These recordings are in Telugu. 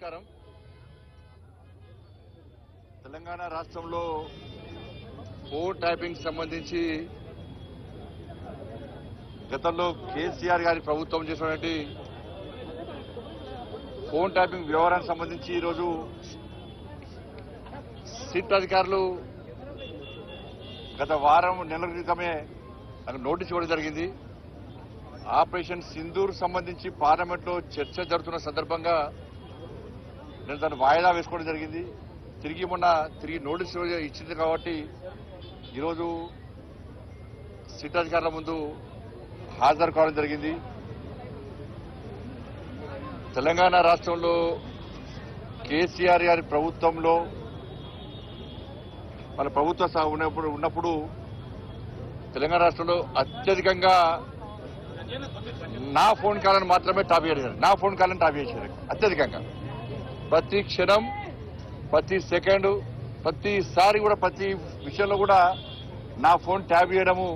నమస్కారం. తెలంగాణ రాష్ట్రంలో ఫోన్ ట్యాపింగ్ సంబంధించి గతంలో కేసీఆర్ గారి ప్రభుత్వం చేసినటువంటి ఫోన్ ట్యాపింగ్ వ్యవహారానికి సంబంధించి ఈరోజు సిట్ అధికారులు గత వారం నెలల క్రితమే నాకు నోటీస్ ఇవ్వడం జరిగింది. ఆపరేషన్ సింధూర్ సంబంధించి పార్లమెంట్లో చర్చ జరుగుతున్న సందర్భంగా నేను దాన్ని వాయిదా వేసుకోవడం జరిగింది. తిరిగి నోటీస్ ఇచ్చింది కాబట్టి ఈరోజు సిట్ అధికారుల ముందు హాజరు కావడం జరిగింది. తెలంగాణ రాష్ట్రంలో కేసీఆర్ గారి ప్రభుత్వంలో మన ప్రభుత్వం ఉన్నప్పుడు తెలంగాణ రాష్ట్రంలో అత్యధికంగా నా ఫోన్ కాల్ని మాత్రమే టాప్ చేశారు. నా ఫోన్ కాల్ని టాప్ చేశారు అత్యధికంగా. ప్రతి క్షణం, ప్రతి సెకండ్, ప్రతిసారి కూడా ప్రతి విషయంలో కూడా నా ఫోన్ ట్యాప్ చేయడము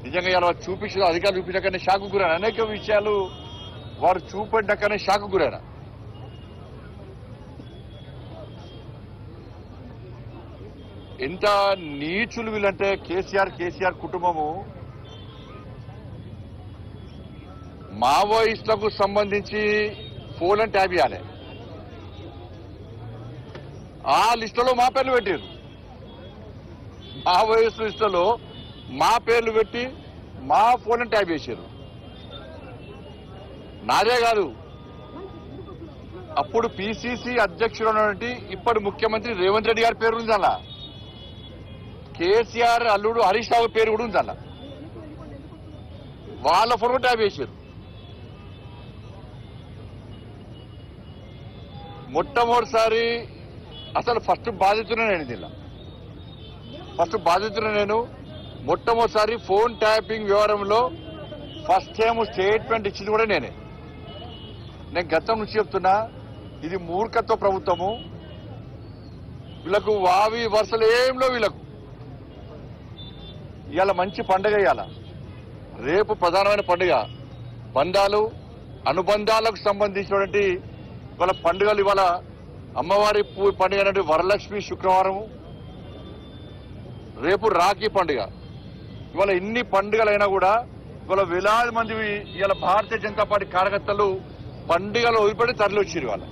నిజంగా ఇలా చూపించిన అధికారులు చూపించకనే షాకు గురైన అనేక విషయాలు వారు చూపెట్టాకనే షాకు గురైన. ఎంత నీచులు వీళ్ళంటే కేసీఆర్ కుటుంబము మావోయిస్టులకు సంబంధించి ఫోన్లను ట్యాప్ చేయాలి. ఆ లిస్టులో మా పేర్లు పెట్టారు. మావోయిస్టు లిస్టులో మా పేర్లు పెట్టి మా ఫోన్లను ట్యాప్ చేశారు. నాదే కాదు, అప్పుడు పిసిసి అధ్యక్షుడు ఉన్నటువంటి ఇప్పటి ముఖ్యమంత్రి రేవంత్ రెడ్డి గారి పేరు ఉంది అలా. కేసీఆర్ అల్లుడు హరీష్ రావు పేరు కూడా ఉంది అలా. వాళ్ళ ఫోన్ ట్యాప్ చేశారు. మొట్టమొదటిసారి అసలు ఫస్ట్ బాధితున్నా నేను దీనిలో మొట్టమొదటిసారి ఫోన్ ట్యాపింగ్ వ్యవహారంలో ఫస్ట్ టైం స్టేట్మెంట్ ఇచ్చింది కూడా నేనే. నేను గతం నుంచి చెప్తున్నా, ఇది మూర్ఖత్వ ప్రభుత్వము. వీళ్ళకు వావి వరుసలు ఏంలో వీళ్ళకు. ఇవాళ మంచి పండుగ, ఇవాళ రేపు ప్రధానమైన పండుగ. బంధాలు అనుబంధాలకు సంబంధించినటువంటి ఇవాళ పండుగలు. ఇవాళ అమ్మవారి పండుగ అంటే వరలక్ష్మి శుక్రవారము, రేపు రాఖీ పండుగ. ఇవాళ ఇన్ని పండుగలైనా కూడా ఇవాళ వేలాది మంది ఇవాళ భారతీయ జనతా పార్టీ కార్యకర్తలు పండుగలు వదిలిపెట్టి తరలి వచ్చారు ఇవాళ.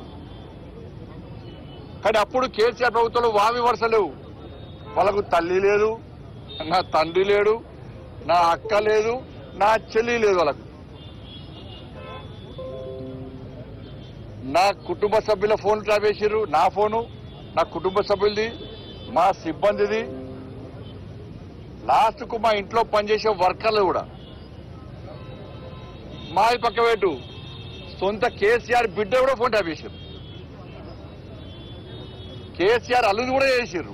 కానీ అప్పుడు కేసీఆర్ ప్రభుత్వంలో వావి వరుస లేవు. వాళ్ళకు తల్లి లేదు, నా తండ్రి లేడు, నా అక్క లేదు, నా చెల్లి లేదు. వాళ్ళకు నా కుటుంబ సభ్యుల ఫోన్ ట్యాప్ చేసారు. నా ఫోను, నా కుటుంబ సభ్యులది, మా సిబ్బందిది, లాస్ట్కు మా ఇంట్లో పనిచేసే వర్కర్లు కూడా. మాది పక్క పెట్టు, సొంత కేసీఆర్ బిడ్డ కూడా ఫోన్ ట్యాప్ చేశారు. కేసీఆర్ అల్లుని కూడా చేశారు.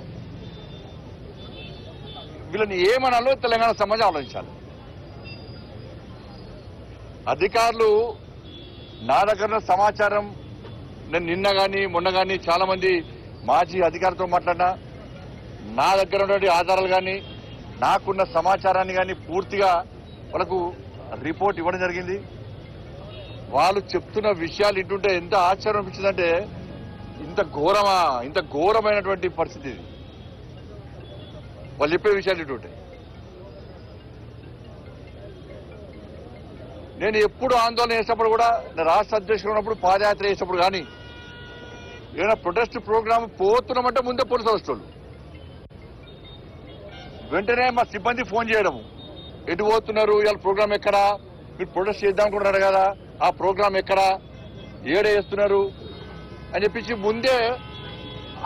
వీళ్ళని ఏమనాలో తెలంగాణ సమాజం ఆలోచించాలి. అధికారులు నా దగ్గర సమాచారం, నేను నిన్న కానీ మొన్న కానీ చాలా మంది మాజీ అధికారులతో మాట్లాడినా, నా దగ్గర ఉన్నటువంటి ఆధారాలు కానీ నాకున్న సమాచారాన్ని కానీ పూర్తిగా వాళ్ళకు రిపోర్ట్ ఇవ్వడం జరిగింది. వాళ్ళు చెప్తున్న విషయాలు ఇంటుంటే ఎంత ఆశ్చర్యం అనిపించిందంటే, ఇంత ఘోరమైనటువంటి పరిస్థితి ఇది. వాళ్ళు చెప్పే విషయాలు ఇంటుంటే నేను ఎప్పుడు ఆందోళన చేసినప్పుడు కూడా, రాష్ట్ర అధ్యక్షుడు ఉన్నప్పుడు పాదయాత్ర చేసినప్పుడు కానీ ఏదైనా ప్రొటెస్ట్ ప్రోగ్రామ్ పోతున్నామంటే ముందే పోలీసు వస్తువులు వెంటనే మా సిబ్బంది ఫోన్ చేయడము, ఎటు పోతున్నారు, ఇవాళ ప్రోగ్రామ్ ఎక్కడా, మీరు ప్రొటెస్ట్ చేద్దాం అనుకుంటున్నారు కదా, ఆ ప్రోగ్రామ్ ఎక్కడా, ఏడే చేస్తున్నారు అని చెప్పించి ముందే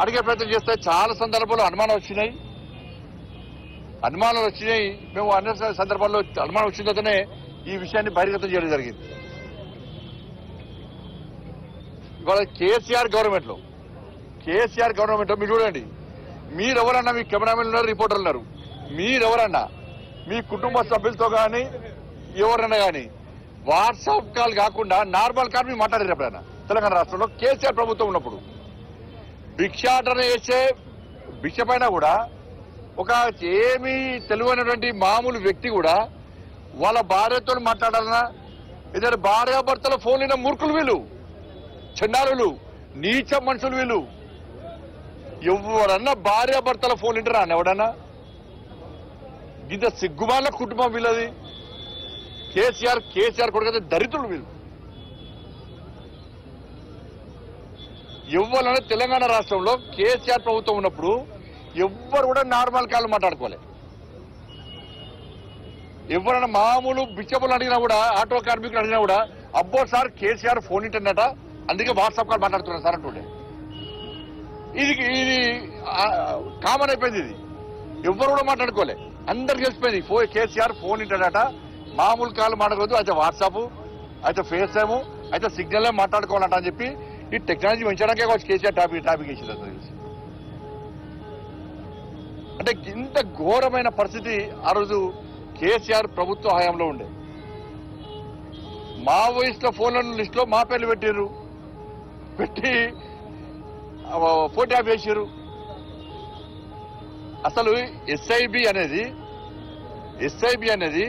అడిగే ప్రయత్నం చేస్తే చాలా సందర్భాల్లో అనుమానాలు వచ్చినాయి. మేము అన్ని సందర్భాల్లో అనుమానం వచ్చిన తర్వాతనే ఈ విషయాన్ని బహిర్గతం చేయడం జరిగింది. ఇవాళ కేసీఆర్ గవర్నమెంట్లో మీరు చూడండి, మీరెవరన్నా, మీ కెమెరామెన్ ఉన్నారు, రిపోర్టర్లు ఉన్నారు, మీరెవరన్నా మీ కుటుంబ సభ్యులతో కానీ ఎవరన్నా కానీ వాట్సాప్ కాల్ కాకుండా నార్మల్ కాల్ మీరు మాట్లాడారు ఎప్పుడైనా? తెలంగాణ రాష్ట్రంలో కేసీఆర్ ప్రభుత్వం ఉన్నప్పుడు భిక్షాటన చేసే భిక్ష పైన కూడా ఒక ఏమీ తెలియనటువంటి మామూలు వ్యక్తి కూడా వాళ్ళ భార్యతో మాట్లాడాలన్నా, ఏదైనా భార్యాభర్తల ఫోన్ అయిన మూర్ఖులు వీళ్ళు, చండాలులు. నీచ మనుషులు వీళ్ళు. ఎవరన్నా భార్యాభర్తల ఫోన్ వింటారా అన్న ఎవడన్నా? ఇంత సిగ్గుమాల కుటుంబం వీళ్ళది. కేసీఆర్ కొడుకైతే దరిద్రులు వీళ్ళు. ఎవరన్నా తెలంగాణ రాష్ట్రంలో కేసీఆర్ ప్రభుత్వం ఉన్నప్పుడు ఎవ్వరు కూడా నార్మల్ కాళ్ళు మాట్లాడుకోలే. ఎవరైనా మామూలు బిచ్చబులు అడిగినా కూడా, ఆటో కార్మికులు అడిగినా కూడా, అబ్బో సార్ కేసీఆర్ ఫోన్ ఇంటర్నెట, అందుకే వాట్సాప్ కాల్ మాట్లాడుతున్నారు సార్ అంటుండే. ఇది కామన్ అయిపోయింది. ఇది ఎవ్వరు కూడా మాట్లాడుకోలే, అందరికి తెలిసిపోయింది. కేసీఆర్ ఫోన్ ఇంటర్నెట, మామూలు కాల్ మాట్లాడకూడదు, అయితే వాట్సాప్, అయితే ఫేస్ టైము, అయితే సిగ్నల్ మాట్లాడుకోవాలంట అని చెప్పి ఈ టెక్నాలజీ పెంచడానికే కావచ్చు కేసీఆర్ టాపిక్ వేసింది. తెలిసి అంటే ఇంత ఘోరమైన పరిస్థితి ఆ రోజు కేసీఆర్ ప్రభుత్వ హయాంలో ఉండే. మావోయిస్టుల ఫోన్ల లిస్టులో మా పేర్లు పెట్టి ఫోటో వేసారు. అసలు ఎస్ఐబి అనేది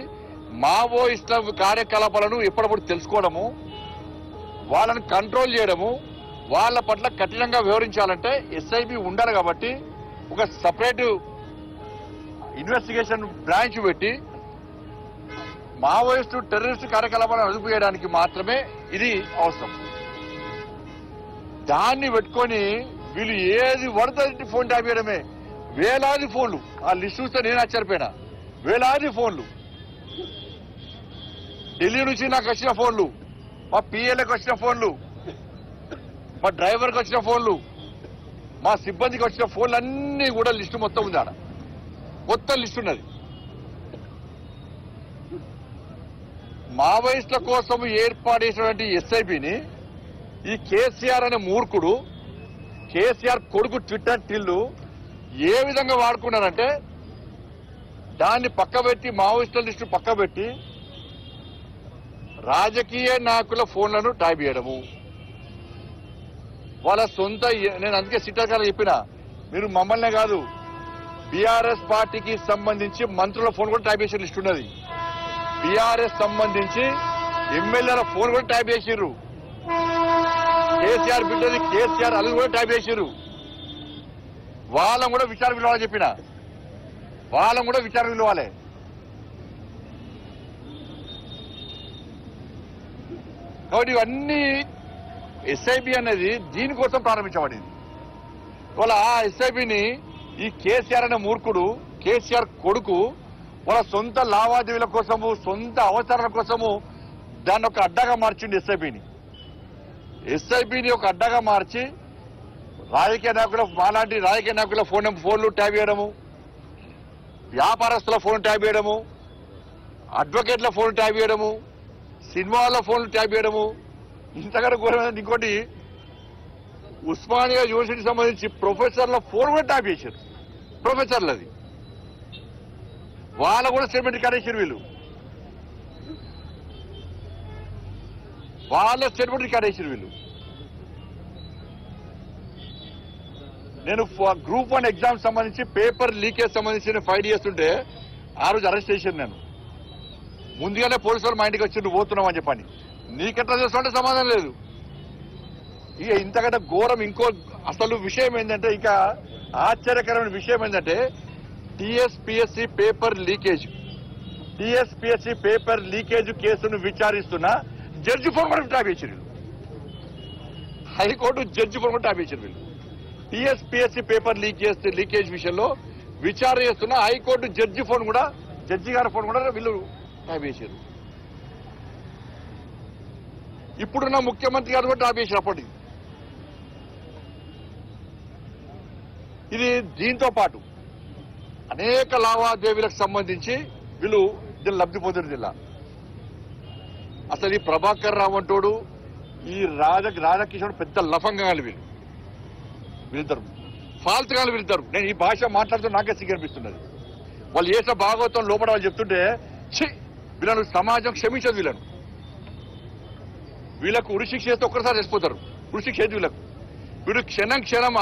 మావోయిస్టుల కార్యకలాపాలను ఎప్పటికప్పుడు తెలుసుకోవడము, వాళ్ళని కంట్రోల్ చేయడము, వాళ్ళ పట్ల కఠినంగా వ్యవహరించాలంటే ఎస్ఐబి ఉండాలి. కాబట్టి ఒక సపరేట్ ఇన్వెస్టిగేషన్ బ్రాంచ్ పెట్టి మావోయిస్టు టెర్రరిస్టు కార్యకలాపాలను అదుపు చేయడానికి మాత్రమే ఇది అవసరం. దాన్ని పెట్టుకొని వీళ్ళు ఏది పడుతుంది ఫోన్ ట్యాప్ చేయడమే. వేలాది ఫోన్లు, ఆ లిస్ట్ చూస్తే నేను ఆశ్చర్యపోయినా. వేలాది ఫోన్లు, ఢిల్లీ నుంచి నాకు వచ్చిన ఫోన్లు, మా పిఏలకు వచ్చిన ఫోన్లు, మా డ్రైవర్కి వచ్చిన ఫోన్లు, మా సిబ్బందికి వచ్చిన ఫోన్లు అన్నీ కూడా లిస్టు మొత్తం ఉంది. ఆడ మొత్తం లిస్ట్ ఉన్నది. మావోయిస్టుల కోసం ఏర్పాటు చేసినటువంటి ఎస్ఐబిని ఈ కేసీఆర్ అనే మూర్ఖుడు, కేసీఆర్ కొడుకు ట్విట్టర్ టిల్లు ఏ విధంగా వాడుకున్నారంటే, దాన్ని పక్కబెట్టి, మావోయిస్టుల లిస్టు పక్కబెట్టి రాజకీయ నాయకుల ఫోన్లను ట్యాప్ చేయడము. వాళ్ళ సొంత, నేను అందుకే సిట్టార్ చెప్పిన, మీరు మమ్మల్నే కాదు బీఆర్ఎస్ పార్టీకి సంబంధించి మంత్రుల ఫోన్ కూడా ట్యాప్ చేసే లిస్ట్ ఉన్నది. బీఆర్ఎస్ సంబంధించి ఎమ్మెల్యేల ఫోన్ కూడా ట్యాప్ చేసిర్రు. కేసీఆర్ బిడ్డది కేసీఆర్ అల్లు కూడా ట్యాప్ చేసిర్రు. వాళ్ళని కూడా విచారణ పిలవాలని చెప్పిన, వాళ్ళని కూడా విచారణ పిలవాలి. కాబట్టి ఇవన్నీ ఎస్ఐబి అనేది దీనికోసం ప్రారంభించబడింది. వాళ్ళ ఆ ఎస్ఐబిని ఈ కేసీఆర్ అనే మూర్ఖుడు, కేసీఆర్ కొడుకు వాళ్ళ సొంత లావాదేవీల కోసము, సొంత అవసరాల కోసము దాన్ని ఒక అడ్డాగా మార్చింది. ఎస్ఐబిని ఒక అడ్డాగా మార్చి మాలాంటి రాజకీయ నాయకుల ఫోన్లు ట్యాప్ చేయడము, వ్యాపారస్తుల ఫోన్ ట్యాప్ చేయడము, అడ్వకేట్ల ఫోన్ ట్యాప్ చేయడము, సినిమాల ఫోన్లు ట్యాప్ చేయడము. ఇంతకన్నా ఘోరమైన ఇంకోటి, ఉస్మానియా యూనివర్సిటీకి సంబంధించి ప్రొఫెసర్ల ఫోన్ కూడా ట్యాప్ చేశారు. ప్రొఫెసర్లది వాళ్ళ కూడా స్టేట్మెంట్ రికార్డ్ చేశారు. వీళ్ళు వాళ్ళ స్టేట్మెంట్ రికార్డ్ చేశారు. వీళ్ళు నేను గ్రూప్ 1 ఎగ్జామ్ సంబంధించి పేపర్ లీకేజ్ సంబంధించి ఫైట్ చేస్తుంటే ఆ రోజు అరెస్ట్ చేశాను. నేను ముందుగానే పోలీసు వాళ్ళు మా ఇంటికి వచ్చి నువ్వు పోతున్నావు అని చెప్పని. నీకెట్లా చేస్తుంటే సమాధానం లేదు. ఇక ఇంతకంటే ఘోరం ఇంకో అసలు విషయం ఏంటంటే, ఇక ఆశ్చర్యకరమైన విషయం ఏంటంటే, టీఎస్పీఎస్సీ పేపర్ లీకేజ్ కేసును విచారిస్తున్న జడ్జి ఫోన్ కూడా ట్యాప్ చేశారు. హైకోర్టు జడ్జి ఫోన్ కూడా ట్యాప్ చేశారు. వీళ్ళు టీఎస్పీఎస్సీ పేపర్ లీకేజ్ విషయంలో విచారణ చేస్తున్న హైకోర్టు జడ్జి గారి ఫోన్ కూడా వీళ్ళు ట్యాప్ చేశారు. ఇప్పుడున్న ముఖ్యమంత్రి గారు కూడా ట్యాప్ చేశారు అప్పటికి. ఇది దీంతో పాటు అనేక లావాదేవీలకు సంబంధించి వీళ్ళు దీన్ని లబ్ధి పొందిన జిల్లా. అసలు ఈ ప్రభాకర్ రావు అంటోడు, ఈ రాధాకిషోడు పెద్ద లఫంగాలు వీళ్ళిద్దరు, ఫాల్తుగాలు వీళ్ళిద్దరు. నేను ఈ భాష మాట్లాడుతూ నాకే సిగ్గు అనిపిస్తున్నది. వాళ్ళు చేసిన భాగవతం లోపల వాళ్ళు చెప్తుంటే వీళ్ళను సమాజం క్షమించదు. వీళ్ళకు ఉరిశిక్ష చేస్తే ఒక్కసారి చచ్చిపోతారు. ఉరిశిక్ష చేతి వీళ్ళు క్షణం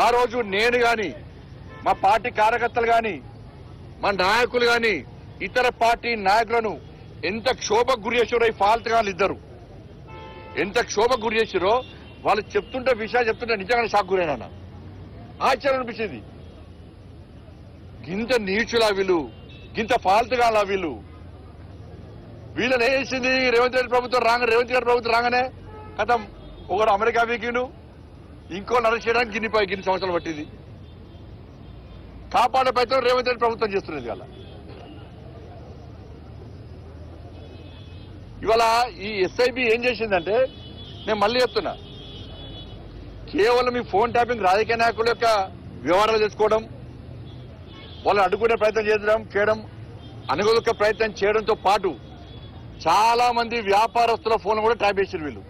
ఆ రోజు నేను గాని, మా పార్టీ కార్యకర్తలు గాని, మా నాయకులు గాని, ఇతర పార్టీ నాయకులను ఎంత క్షోభకు గురి చేసారో ఈ ఫాల్తుగాళ్ళు ఇద్దరు. ఎంత క్షోభకు గురి చేసిరో వాళ్ళు చెప్తుంటే విషయాలు చెప్తుంటే నిజంగానే షాక్ గురైనా ఆశ్చర్యం అనిపించింది. గింత నీచులా వీళ్ళు, గింత ఫాల్తుగా వీళ్ళు. వీళ్ళని వేసింది రేవంత్ రెడ్డి ప్రభుత్వం రేవంత్ గారి ప్రభుత్వం రాగానే కథం ఒకడు అమెరికా వీకిండు, ఇంకో అరెస్ట్ చేయడానికి గిన్ని సంవత్సరాలు పట్టింది. కాపాడే ప్రయత్నం రేవంత్ రెడ్డి ప్రభుత్వం చేస్తున్నది. ఇవాళ ఈ ఎస్ఐబి ఏం చేసిందంటే, నేను మళ్ళీ చెప్తున్నా, కేవలం ఈ ఫోన్ ట్యాపింగ్ రాజకీయ నాయకుల యొక్క వ్యవహారాలు తెచ్చుకోవడం, వాళ్ళని అడ్డుకునే ప్రయత్నం చేయడం, అనుగొలుక ప్రయత్నం చేయడంతో పాటు చాలా మంది వ్యాపారస్తుల ఫోన్ కూడా ట్యాప్ చేసారు వీళ్ళు.